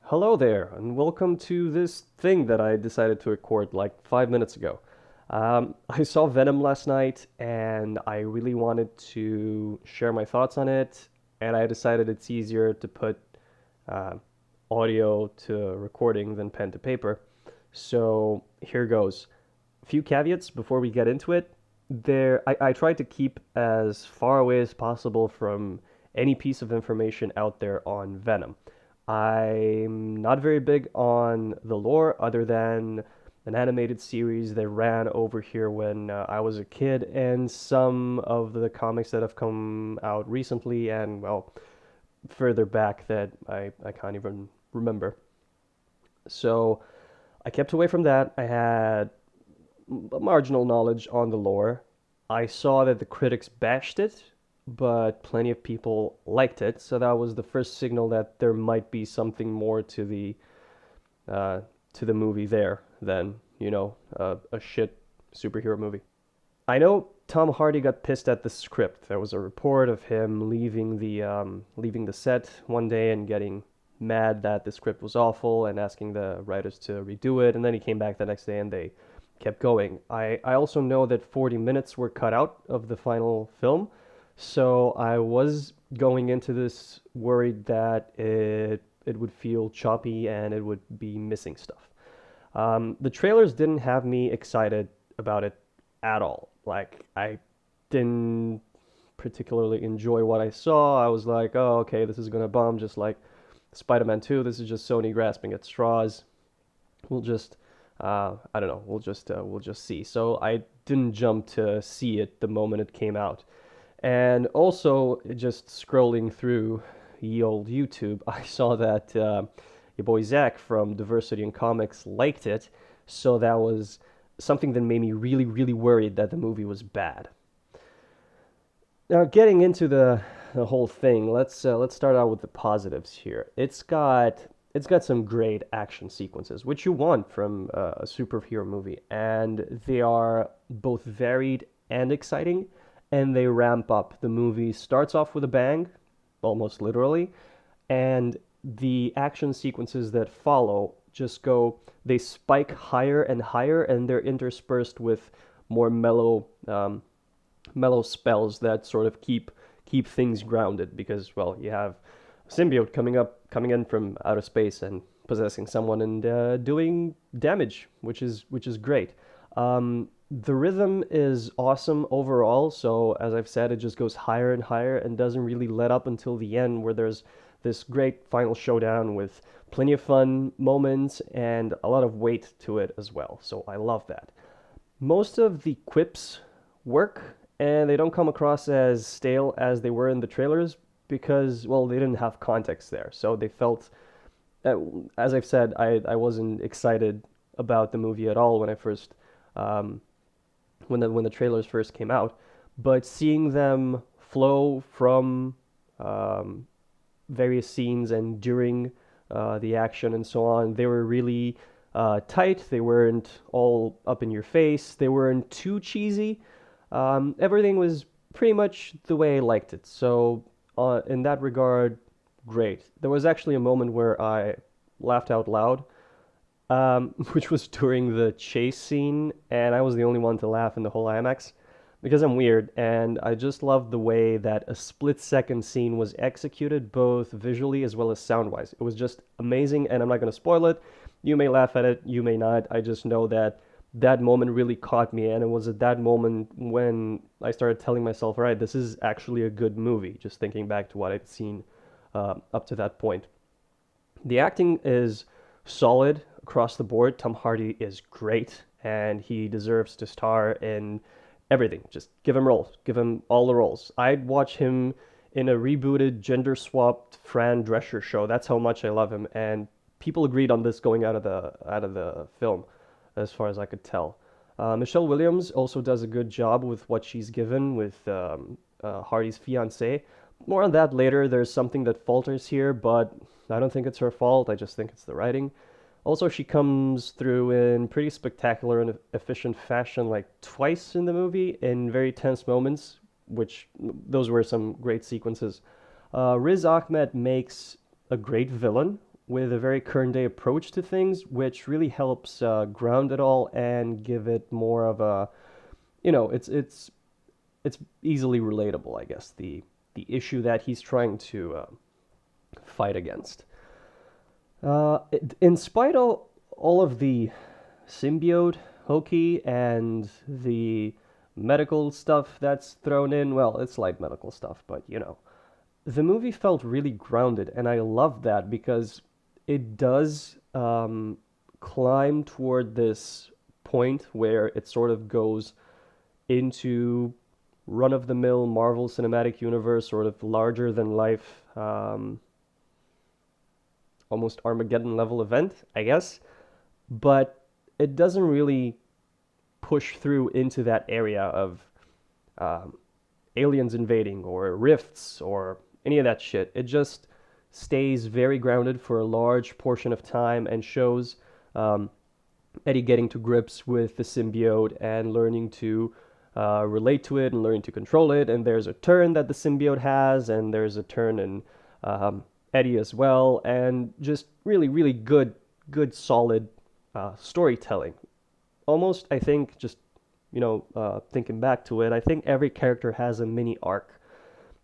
Hello there, and welcome to this thing that I decided to record like 5 minutes ago. I saw Venom last night, and I really wanted to share my thoughts on it, and I decided it's easier to put uh, audio to recording than pen to paper. So here goes. A few caveats before we get into it. I tried to keep as far away as possible from any piece of information out there on Venom. I'm not very big on the lore other than an animated series that ran over here when I was a kid and some of the comics that have come out recently and, well, further back that I can't even remember. So I kept away from that. I had marginal knowledge on the lore. I saw that the critics bashed it, but plenty of people liked it, so that was the first signal that there might be something more uh, to the movie there than a shit superhero movie. I know Tom Hardy got pissed at the script. There was a report of him leaving the set one day and getting mad that the script was awful and asking the writers to redo it. And then he came back the next day and they kept going. I also know that 40 minutes were cut out of the final film, so I was going into this worried that it would feel choppy and it would be missing stuff. The trailers didn't have me excited about it at all. Like, I didn't particularly enjoy what I saw. I was like, oh, okay, this is gonna bomb just like Spider-Man 2. This is just Sony grasping at straws. We'll just, I don't know, we'll just see. So I didn't jump to see it the moment it came out. And also, just scrolling through ye old YouTube, I saw that your boy Zach from Diversity in Comics liked it. So that was something that made me really, really worried that the movie was bad. Now, getting into the whole thing, let's start out with the positives here. It's got some great action sequences, which you want from a superhero movie, and they are both varied and exciting, and they ramp up. The movie starts off with a bang, almost literally, and the action sequences that follow just go, they spike higher and higher, and they're interspersed with more mellow spells that sort of keep things grounded because, well, you have a symbiote coming in from outer space and possessing someone and doing damage, which is great. The rhythm is awesome overall, so as I've said, it just goes higher and higher and doesn't really let up until the end where there's this great final showdown with plenty of fun moments and a lot of weight to it as well. So I love that. Most of the quips work and they don't come across as stale as they were in the trailers because, well, they didn't have context there. So they felt, uh, as I've said, I wasn't excited about the movie at all when I first, um, when the trailers first came out. But seeing them flow from um, various scenes and during the action and so on, they were really tight. They weren't all up in your face. They weren't too cheesy. Everything was pretty much the way I liked it. So, in that regard, great. There was actually a moment where I laughed out loud, which was during the chase scene, and I was the only one to laugh in the whole IMAX because I'm weird, and I just loved the way that a split-second scene was executed, both visually as well as sound-wise. It was just amazing, and I'm not going to spoil it. You may laugh at it, you may not. I just know that that moment really caught me, and it was at that moment when I started telling myself, all right, this is actually a good movie, just thinking back to what I'd seen up to that point. The acting is solid across the board. Tom Hardy is great, and he deserves to star in everything. Just give him roles, give him all the roles. I'd watch him in a rebooted, gender swapped Fran Drescher show. That's how much I love him, and people agreed on this going out of the film, as far as I could tell. Michelle Williams also does a good job with what she's given with Hardy's fiance. More on that later. There's something that falters here, but I don't think it's her fault. I just think it's the writing. Also, she comes through in pretty spectacular and efficient fashion, like twice in the movie in very tense moments, which those were some great sequences. Riz Ahmed makes a great villain, with a very current day approach to things, which really helps ground it all and give it more of a, it's easily relatable, I guess, the issue that he's trying to fight against. In spite of all of the symbiote hokey and the medical stuff that's thrown in, well, it's light medical stuff, but the movie felt really grounded, and I love that because it does climb toward this point where it sort of goes into run of the mill Marvel Cinematic Universe, sort of larger than life, almost Armageddon level event, I guess. But it doesn't really push through into that area of um, aliens invading or rifts or any of that shit. It just stays very grounded for a large portion of time and shows um, Eddie getting to grips with the symbiote and learning to relate to it and learning to control it. And there's a turn that the symbiote has, and there's a turn in um, Eddie as well, and just really, really good, solid storytelling. Almost, I think, just thinking back to it, I think every character has a mini arc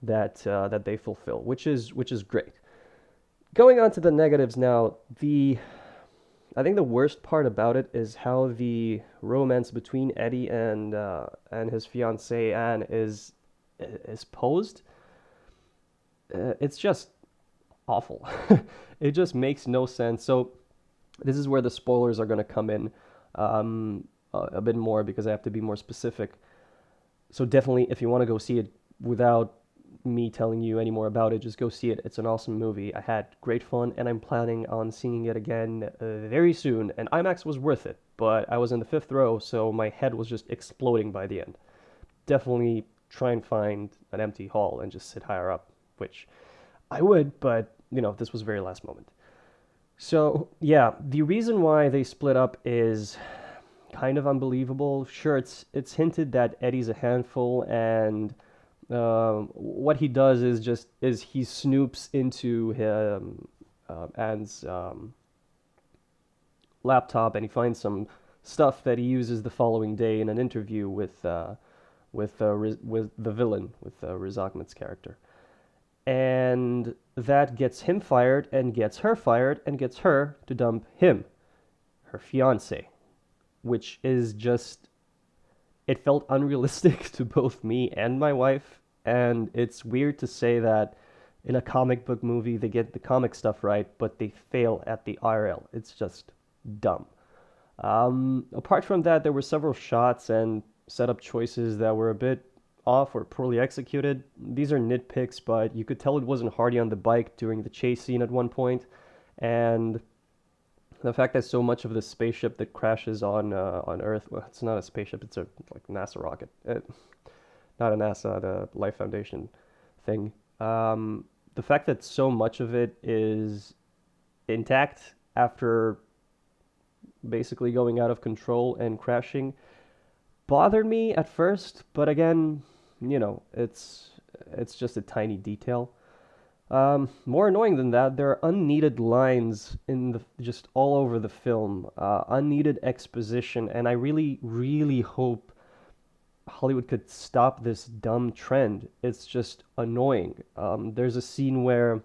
that they fulfill, which is great. Going on to the negatives now, the I think the worst part about it is how the romance between Eddie and his fiancée Anne is posed. It's just awful. It just makes no sense. So this is where the spoilers are going to come in a bit more because I have to be more specific. So definitely, if you want to go see it without me telling you any more about it, just go see it. It's an awesome movie. I had great fun, and I'm planning on seeing it again very soon. And IMAX was worth it, but I was in the fifth row, so my head was just exploding by the end. Definitely try and find an empty hall and just sit higher up, which I would, but this was very last moment. So yeah, the reason why they split up is kind of unbelievable. Sure, it's hinted that Eddie's a handful, and what he does is he snoops into him Anne's laptop, and he finds some stuff that he uses the following day in an interview with the villain, with Riz Ahmed's character, and that gets him fired and gets her fired and gets her to dump him, her fiance, which is just it felt unrealistic to both me and my wife. And it's weird to say that in a comic book movie they get the comic stuff right, but they fail at the IRL. It's just dumb. Apart from that, there were several shots and setup choices that were a bit off or poorly executed. These are nitpicks, but you could tell it wasn't Hardy on the bike during the chase scene at one point, and the fact that so much of the spaceship that crashes on Earth, well, it's not a spaceship, it's a like NASA rocket, not a NASA, the Life Foundation thing. The fact that so much of it is intact after basically going out of control and crashing bothered me at first, but again, it's just a tiny detail. More annoying than that, there are unneeded lines in the just all over the film, unneeded exposition, and I really, really hope Hollywood could stop this dumb trend. It's just annoying. There's a scene where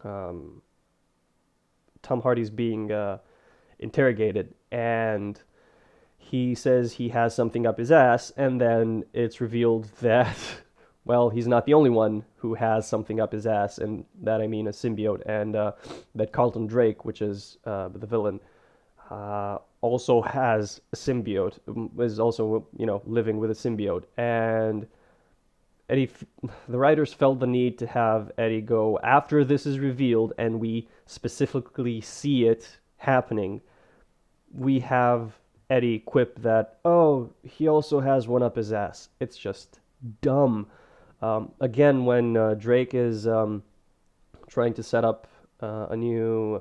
um, Tom Hardy's being interrogated, and he says he has something up his ass, and then it's revealed that well, he's not the only one who has something up his ass, and that I mean a symbiote, and that Carlton Drake, which is the villain, also has a symbiote, is also, living with a symbiote. And Eddie, the writers felt the need to have Eddie go, after this is revealed, and we specifically see it happening, we have Eddie quip that, oh, he also has one up his ass. It's just dumb. Again, when Drake is trying to set up a new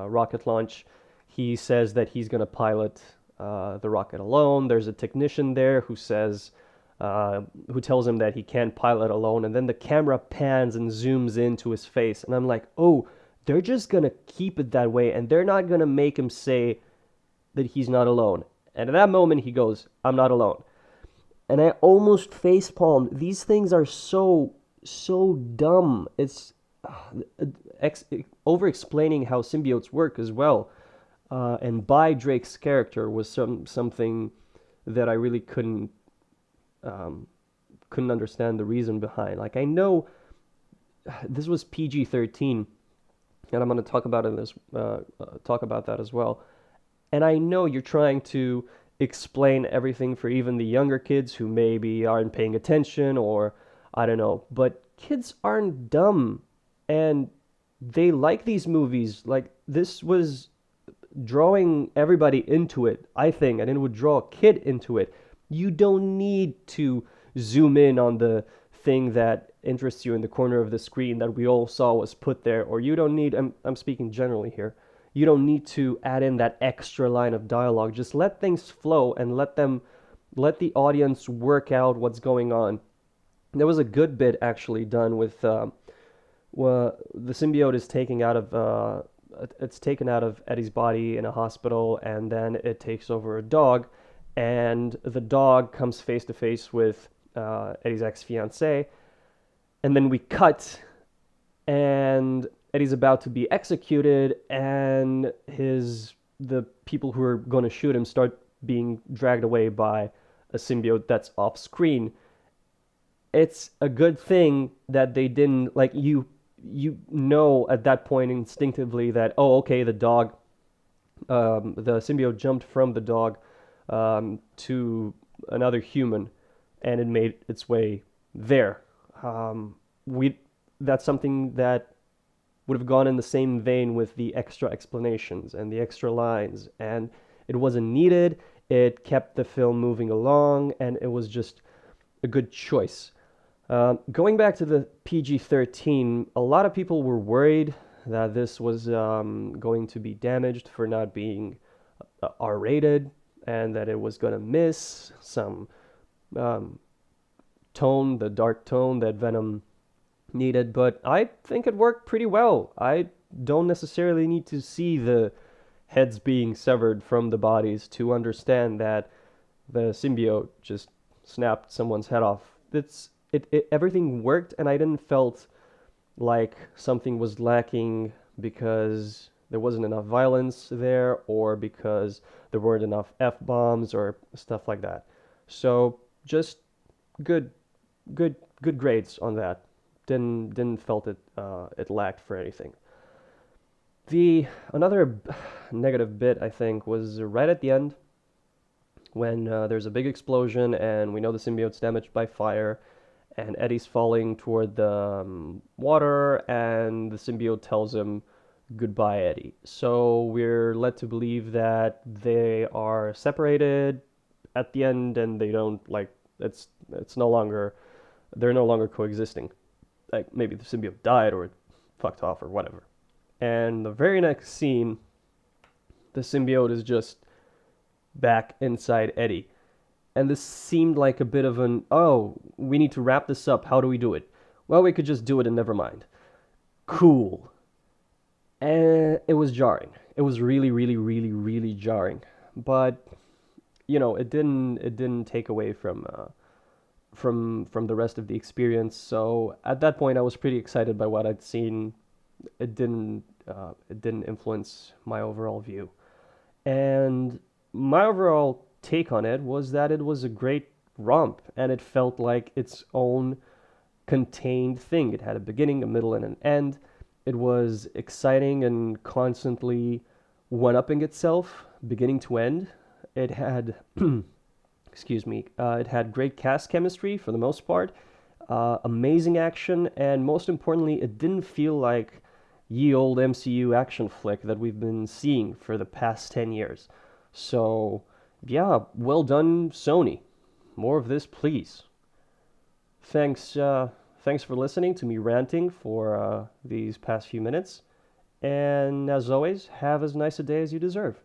rocket launch, he says that he's going to pilot the rocket alone. There's a technician there who tells him that he can't pilot alone, and then the camera pans and zooms into his face, and I'm like, oh, they're just gonna keep it that way, and they're not gonna make him say that he's not alone. And at that moment, he goes, "I'm not alone." And I almost facepalmed. These things are so dumb. It's ex- over explaining how symbiotes work as well. And by Drake's character was something that I really um, couldn't understand the reason behind. Like I know this was PG-13, and I'm going to talk about talk about that as well. And I know you're trying to explain everything for even the younger kids who maybe aren't paying attention, or I don't know, but kids aren't dumb, and they like these movies. Like this was drawing everybody into it, I think, and it would draw a kid into it. You don't need to zoom in on the thing that interests you in the corner of the screen that we all saw was put there, or you don't need, I'm speaking generally here, you don't need to add in that extra line of dialogue. Just let things flow and let the audience work out what's going on. There was a good bit actually done with well, the symbiote is taking out of it's taken out of Eddie's body in a hospital, and then it takes over a dog, and the dog comes face to face with Eddie's ex-fiancee, and then we cut, and Eddie's about to be executed, and the people who are going to shoot him start being dragged away by a symbiote that's off screen. It's a good thing that they didn't, like, you know at that point instinctively that, oh, okay, the symbiote jumped from the dog to another human, and it made its way there. We That's something that would have gone in the same vein with the extra explanations and the extra lines, and it wasn't needed. It kept the film moving along, and it was just a good choice. Going back to the PG-13, a lot of people were worried that this was going to be damaged for not being R-rated, and that it was going to miss some um, tone, the dark tone that Venom needed. But I think it worked pretty well. I don't necessarily need to see the heads being severed from the bodies to understand that the symbiote just snapped someone's head off. Everything worked, and I didn't felt like something was lacking because there wasn't enough violence there, or because there weren't enough F-bombs or stuff like that. So just good good grades on that. Didn't felt it lacked for anything. The another negative bit I think was right at the end when there's a big explosion and we know the symbiote's damaged by fire, and Eddie's falling toward the water, and the symbiote tells him, "Goodbye, Eddie." So we're led to believe that they are separated at the end, and they don't, like, it's no longer, they're no longer coexisting. Like maybe the symbiote died or fucked off or whatever. And the very next scene, the symbiote is just back inside Eddie. And this seemed like a bit of an, oh, we need to wrap this up. How do we do it? Well, we could just do it and never mind. Cool. And it was jarring. It was really jarring. But it didn't take away from the rest of the experience. So at that point, I was pretty excited by what I'd seen. It didn't influence my overall view. And my overall take on it was that it was a great romp, and it felt like its own contained thing. It had a beginning, a middle, and an end. It was exciting and constantly one-upping itself, beginning to end. It had, excuse me, it had great cast chemistry for the most part, amazing action, and most importantly, it didn't feel like ye old MCU action flick that we've been seeing for the past 10 years. So, yeah, well done, Sony. More of this, please. Thanks for listening to me ranting for these past few minutes. And as always, have as nice a day as you deserve.